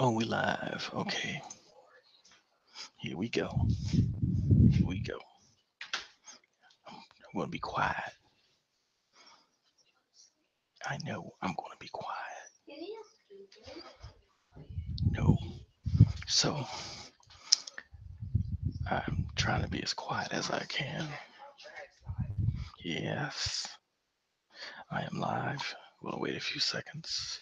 Oh, we live. Okay. Here we go. Here we go. I'm going to be quiet. I know I'm going to be quiet. No. So I'm trying to be as quiet as I can. Yes, I am live. We'll wait a few seconds.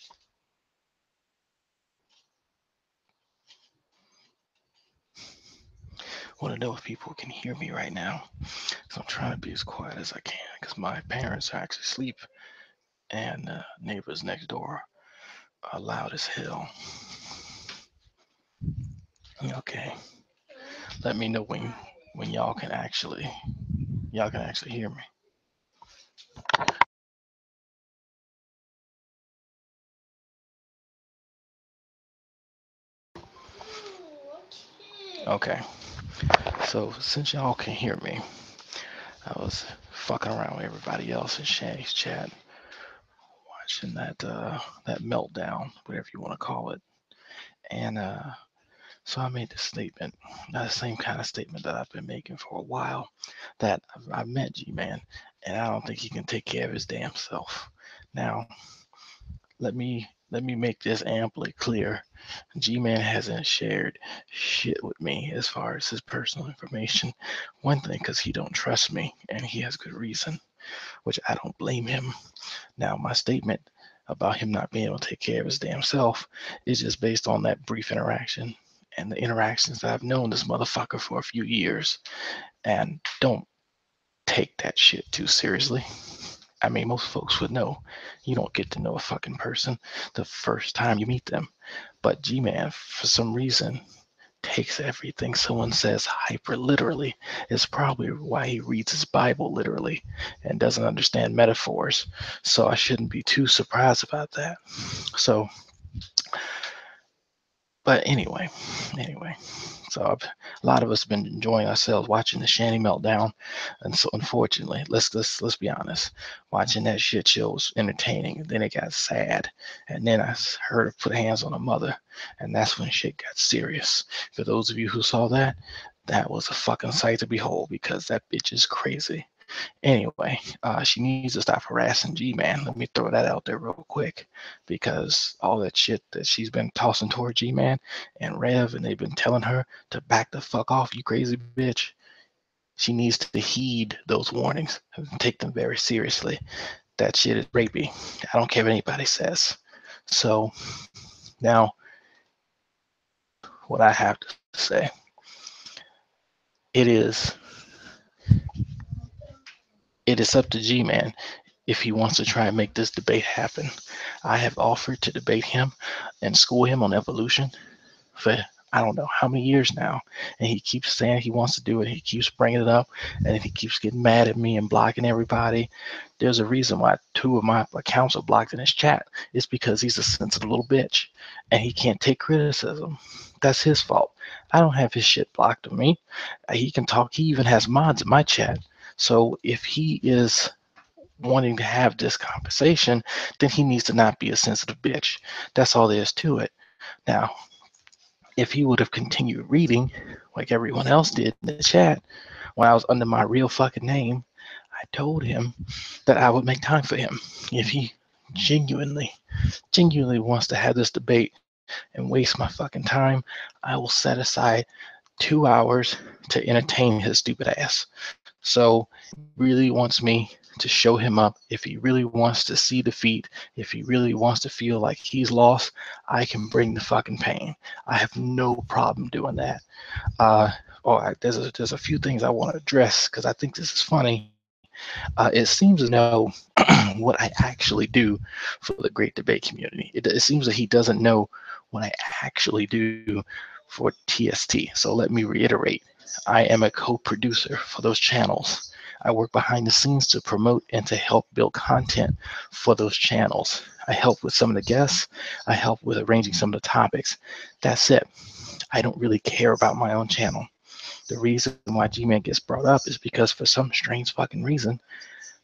Want to know if people can hear me right now. So I'm trying to be as quiet as I can because my parents are actually asleep and neighbors next door are loud as hell. Okay. Let me know when y'all can actually hear me. Okay. So since y'all can hear me, I was fucking around with everybody else in Shanny's chat, watching that meltdown, whatever you want to call it. And so I made this statement, the same kind of statement that I've been making for a while, that I've met G-Man, and I don't think he can take care of his damn self. Now, let me make this amply clear. G-Man hasn't shared shit with me as far as his personal information. One thing, because he don't trust me, and he has good reason, which I don't blame him. Now, my statement about him not being able to take care of his damn self is just based on that brief interaction and the interactions that I've known this motherfucker for a few years. And don't take that shit too seriously. I mean, most folks would know. You don't get to know a fucking person the first time you meet them. But G-Man, for some reason, takes everything someone says hyper literally. It's probably why he reads his Bible literally and doesn't understand metaphors. So I shouldn't be too surprised about that. So, but anyway, so a lot of us have been enjoying ourselves watching the Shanny meltdown, and so unfortunately, let's be honest, watching that shit show was entertaining. And then it got sad, and then I heard her put hands on her mother, and that's when shit got serious. For those of you who saw that, that was a fucking sight to behold because that bitch is crazy. Anyway, she needs to stop harassing G-Man. Let me throw that out there real quick because all that shit that she's been tossing toward G-Man and Rev, and they've been telling her to back the fuck off, you crazy bitch. She needs to heed those warnings and take them very seriously. That shit is rapey. I don't care what anybody says. So now, what I have to say, it is it is up to G-Man if he wants to try and make this debate happen. I have offered to debate him and school him on evolution for I don't know how many years now, and he keeps saying he wants to do it. He keeps bringing it up, and he keeps getting mad at me and blocking everybody. There's a reason why two of my accounts are blocked in his chat. It's because he's a sensitive little bitch, and he can't take criticism. That's his fault. I don't have his shit blocked on me. He can talk. He even has mods in my chat. So if he is wanting to have this conversation, then he needs to not be a sensitive bitch. That's all there is to it. Now, if he would have continued reading like everyone else did in the chat when I was under my real fucking name, I told him that I would make time for him. If he genuinely wants to have this debate and waste my fucking time, I will set aside 2 hours to entertain his stupid ass. So really wants me to show him up. If he really wants to see defeat, if he really wants to feel like he's lost, I can bring the fucking pain. I have no problem doing that. There's a few things I want to address because I think this is funny. It seems to know what I actually do for the great debate community. It seems that he doesn't know what I actually do for TST. So let me reiterate. I am a co-producer for those channels. I work behind the scenes to promote and to help build content for those channels. I help with some of the guests. I help with arranging some of the topics. That's it. I don't really care about my own channel. The reason why G-Man gets brought up is because for some strange fucking reason,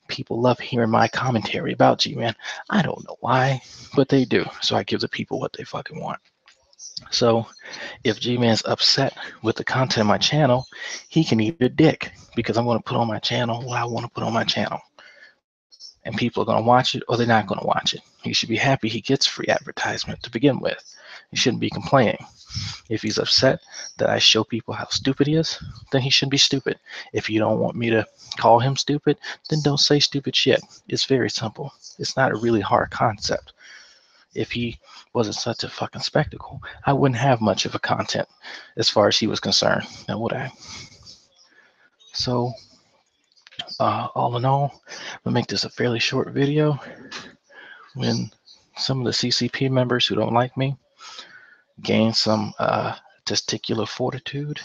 people love hearing my commentary about G-Man. I don't know why, but they do. So I give the people what they fucking want. So if G-Man's upset with the content of my channel, he can eat a dick because I'm going to put on my channel what I want to put on my channel. And people are going to watch it or they're not going to watch it. He should be happy he gets free advertisement to begin with. He shouldn't be complaining. If he's upset that I show people how stupid he is, then he shouldn't be stupid. If you don't want me to call him stupid, then don't say stupid shit. It's very simple. It's not a really hard concept. If he wasn't such a fucking spectacle, I wouldn't have much of a content as far as he was concerned. Now would I? So, all in all, we'll make this a fairly short video. When some of the CCP members who don't like me gain some testicular fortitude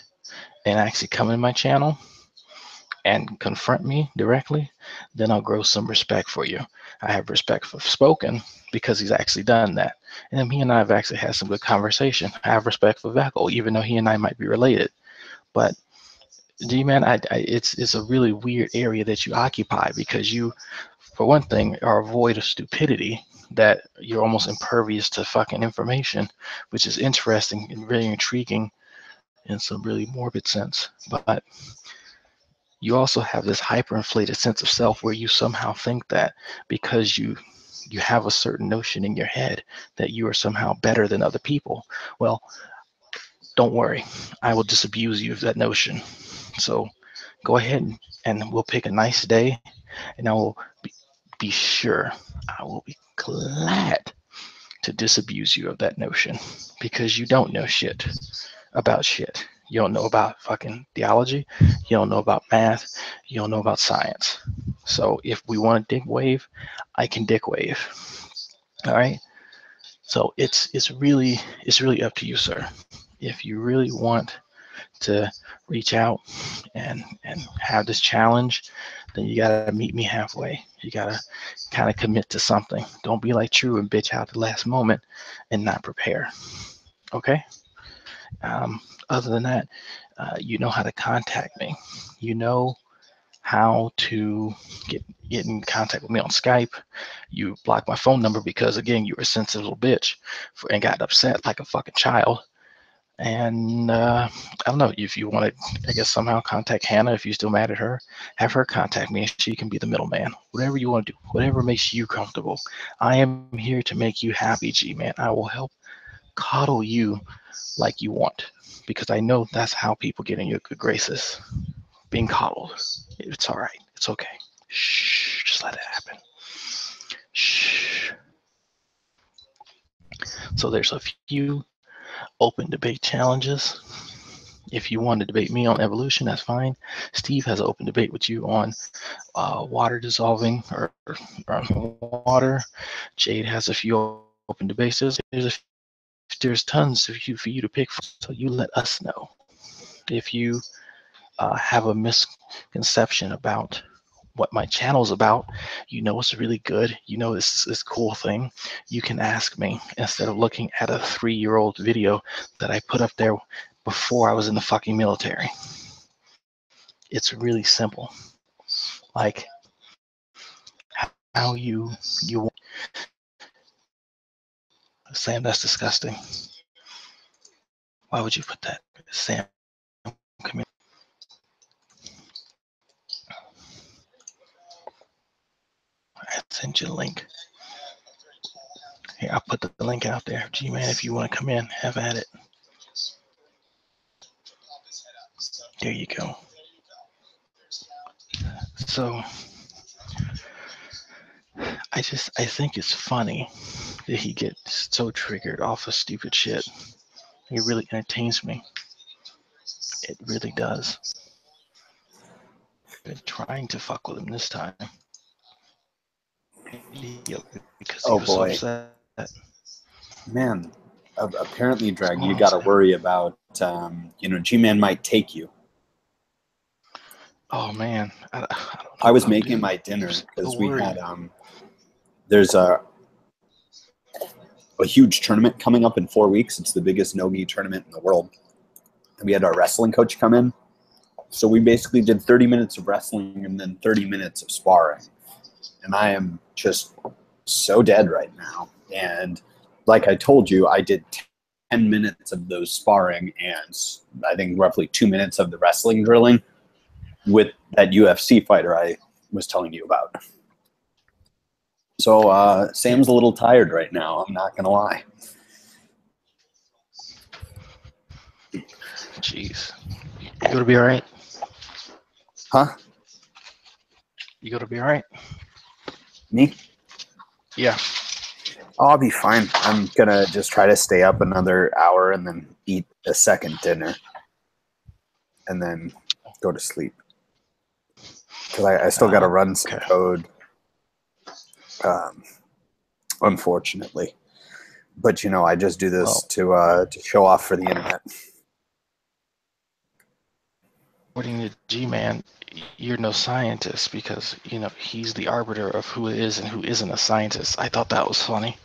and actually come in my channel and confront me directly, then I'll grow some respect for you. I have respect for Spoken because he's actually done that. And then he and I have actually had some good conversation. I have respect for Veckel, even though he and I might be related. But G-Man, it's a really weird area that you occupy because you, for one thing, are void of stupidity, that you're almost impervious to fucking information, which is interesting and very intriguing in some really morbid sense. But you also have this hyperinflated sense of self where you somehow think that because you have a certain notion in your head that you are somehow better than other people. Well, don't worry, I will disabuse you of that notion. So go ahead and we'll pick a nice day, and I will be sure, I will be glad to disabuse you of that notion, because you don't know shit about shit. You don't know about fucking theology. You don't know about math. You don't know about science. So if we want to dick wave, I can dick wave. All right. So it's really up to you, sir. If you really want to reach out and have this challenge, then you gotta meet me halfway. You gotta kind of commit to something. Don't be like True and bitch out the last moment and not prepare. Okay. Other than that, you know how to contact me. You know how to get in contact with me on Skype. You blocked my phone number because, again, you were a sensitive little bitch and got upset like a fucking child. And I don't know if you want to, I guess, somehow contact Hannah. If you're still mad at her, have her contact me and she can be the middleman. Whatever you want to do, whatever makes you comfortable. I am here to make you happy, G-Man. I will help coddle you like you want, because I know that's how people get in your good graces, being coddled. It's all right. It's okay. Shh, just let it happen. Shh. So there's a few open debate challenges. If you want to debate me on evolution, that's fine. Steve has an open debate with you on water dissolving or water. Jade has a few open debates. There's tons for you to pick from. So you let us know if you have a misconception about what my channel's about. You know it's really good. You know this cool thing. You can ask me instead of looking at a 3-year-old video that I put up there before I was in the fucking military. It's really simple. Like how you Sam, that's disgusting. Why would you put that? Sam, come here. I sent you the link. Here, I'll put the link out there. G-Man, if you want to come in, have at it. There you go. So I think it's funny that he gets so triggered off of stupid shit. It really entertains me. It really does. I've been trying to fuck with him this time. Because he Oh was so boy. upset. Man, apparently, Drag, you got to worry about, G-Man might take you. Oh man, I don't know. I was making my dinner because we had, there's a huge tournament coming up in 4 weeks. It's the biggest no-gi tournament in the world. And we had our wrestling coach come in. So we basically did 30 minutes of wrestling and then 30 minutes of sparring. And I am just so dead right now. And like I told you, I did 10 minutes of those sparring and I think roughly 2 minutes of the wrestling drilling with that UFC fighter I was telling you about. So Sam's a little tired right now. I'm not going to lie. Jeez. You gonna be all right? Huh? You gonna be all right? Me? Yeah. Oh, I'll be fine. I'm going to just try to stay up another hour and then eat a second dinner and then go to sleep. Because I still got to run some code, unfortunately. But, you know, I just do this to show off for the internet. According to Gman, you're no scientist because, you know, he's the arbiter of who is and who isn't a scientist. I thought that was funny.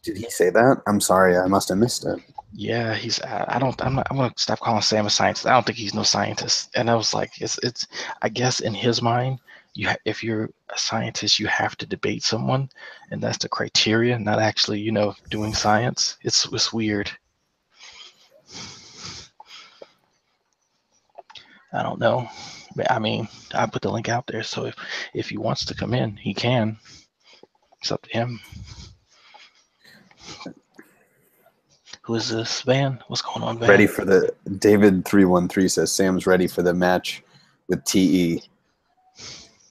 Did he say that? I'm sorry. I must have missed it. Yeah, I'm gonna stop calling Sam a scientist. I don't think he's no scientist. And I was like, it's I guess in his mind, if you're a scientist, you have to debate someone, and that's the criteria, not actually, you know, doing science. It's weird. I don't know. I mean, I put the link out there, so if he wants to come in, he can. It's up to him. Who is this, Van? What's going on, Van? Ready for the David 313 says Sam's ready for the match with TE.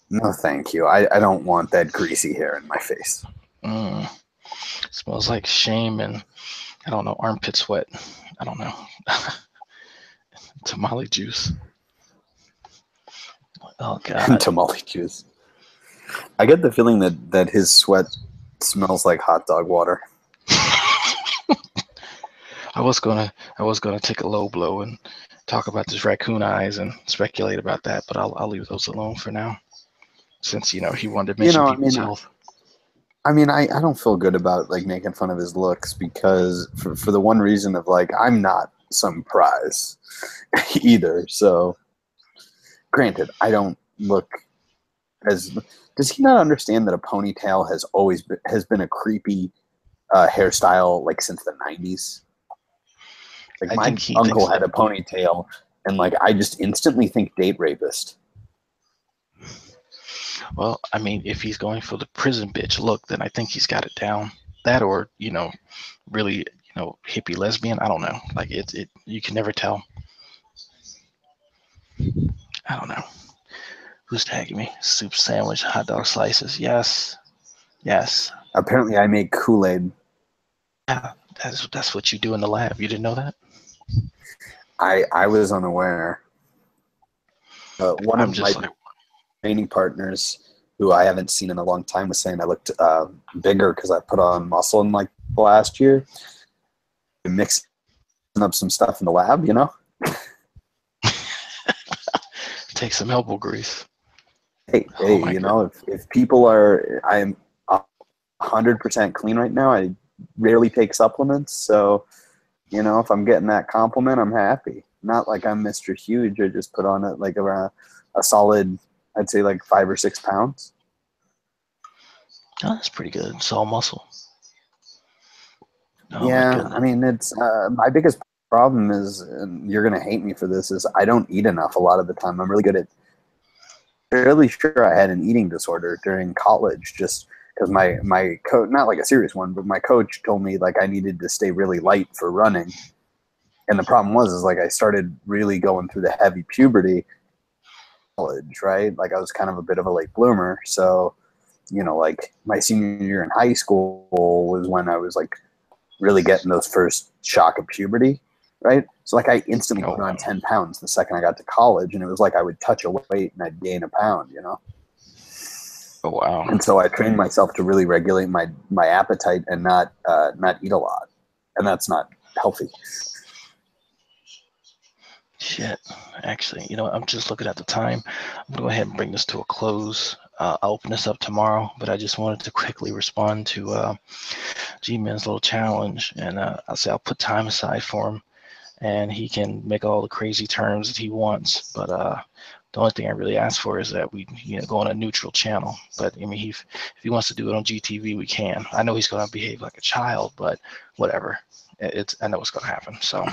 No, thank you. I don't want that greasy hair in my face. Smells like shame and I don't know, armpit sweat. I don't know. Tamale juice. Oh God. Tamale juice. I get the feeling that his sweat smells like hot dog water. I was gonna take a low blow and talk about this raccoon eyes and speculate about that, but I'll leave those alone for now. Since, you know, he wanted to mention people's health. I mean, I don't feel good about like making fun of his looks because for the one reason of like I'm not some prize either. So granted, I don't look as. Does he not understand that a ponytail has been a creepy hairstyle like since the 90s? Like my uncle had a ponytail, and like I just instantly think date rapist. Well, I mean, if he's going for the prison bitch look, then I think he's got it down. That or, you know, really, you know, hippie lesbian. I don't know. Like it you can never tell. I don't know. Who's tagging me? Soup sandwich, hot dog slices. Yes. Yes. Apparently I make Kool-Aid. Yeah, that's what you do in the lab. You didn't know that? I was unaware. One of my training partners, who I haven't seen in a long time, was saying I looked bigger because I put on muscle in like the last year. Mixing up some stuff in the lab, you know. Take some elbow grease. Hey, you know, if people are, I'm 100% clean right now. I rarely take supplements, so you know, if I'm getting that compliment, I'm happy. Not like I'm Mr. Huge. I just put on it like around a solid, I'd say like 5 or 6 pounds. Oh, that's pretty good. It's all muscle. Oh, yeah, I mean, it's my biggest problem is, and you're gonna hate me for this, is I don't eat enough a lot of the time. I'm really good at. Fairly sure I had an eating disorder during college, just because my coach, not like a serious one, but my coach told me like I needed to stay really light for running. And the problem is like I started really going through the heavy puberty college, right? Like I was kind of a bit of a late bloomer. So, you know, like my senior year in high school was when I was like really getting those first shock of puberty, right? So like I instantly put on 10 pounds the second I got to college, and it was like I would touch a weight and I'd gain a pound, you know? Oh, wow. And so I trained myself to really regulate my appetite and not eat a lot. And that's not healthy. Shit. Actually, you know, I'm just looking at the time. I'm going to go ahead and bring this to a close. I'll open this up tomorrow, but I just wanted to quickly respond to G-Man's little challenge. And I'll put time aside for him, and he can make all the crazy terms that he wants. But The only thing I really ask for is that we, go on a neutral channel. But I mean, if he wants to do it on GTV, we can. I know he's going to behave like a child, but whatever. I know what's going to happen. So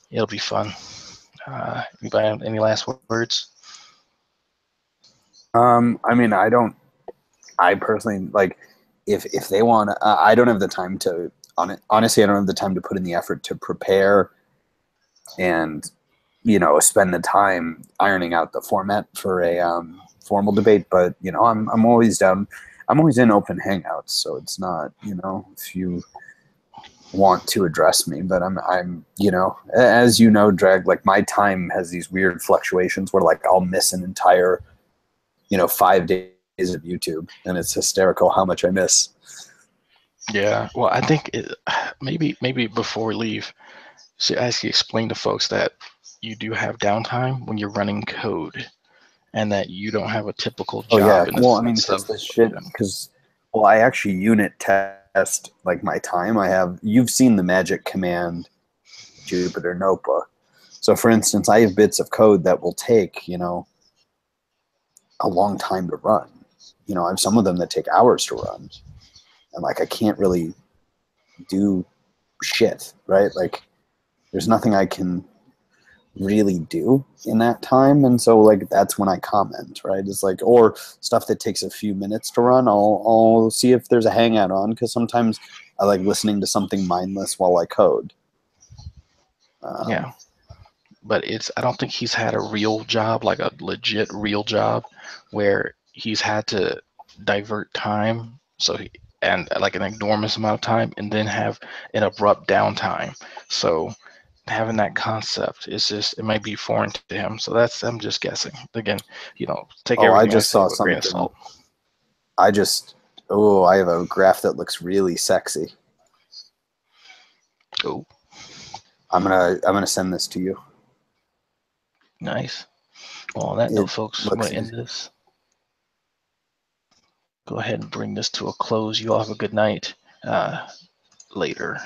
it'll be fun. Anybody have any last words? I mean, I personally like if they want. I don't have the time to. Honestly, I don't have the time to put in the effort to prepare and spend the time ironing out the format for a formal debate. But I'm always down. I'm always in open hangouts, so it's not if you want to address me. But I'm as Drag, like my time has these weird fluctuations where like I'll miss an entire 5 days of YouTube, and it's hysterical how much I miss. Yeah, well, I think maybe before we leave, should actually explain to folks that you do have downtime when you're running code, and that you don't have a typical Oh yeah, job in the well I mean sense because of, the shit because well I actually unit test like my time. You've seen the magic command Jupyter notebook. So for instance, I have bits of code that will take a long time to run. I have some of them that take hours to run, and like I can't really do shit, right? Like there's nothing I can really do in that time, and so like that's when I comment, right? It's like, or stuff that takes a few minutes to run, I'll see if there's a hangout on, because sometimes I like listening to something mindless while I code. yeah. But I don't think he's had a real job, like a legit real job, where he's had to divert time, and like an enormous amount of time, and then have an abrupt downtime. So having that concept is just, it might be foreign to him. So I'm just guessing. Again, take Oh, I everything I just say saw with a grain of something. salt. I have a graph that looks really sexy. Oh, I'm gonna send this to you. nice. Well, on that note, It folks, I'm going looks to end this. Go ahead and bring this to a close. You all have a good night. Later.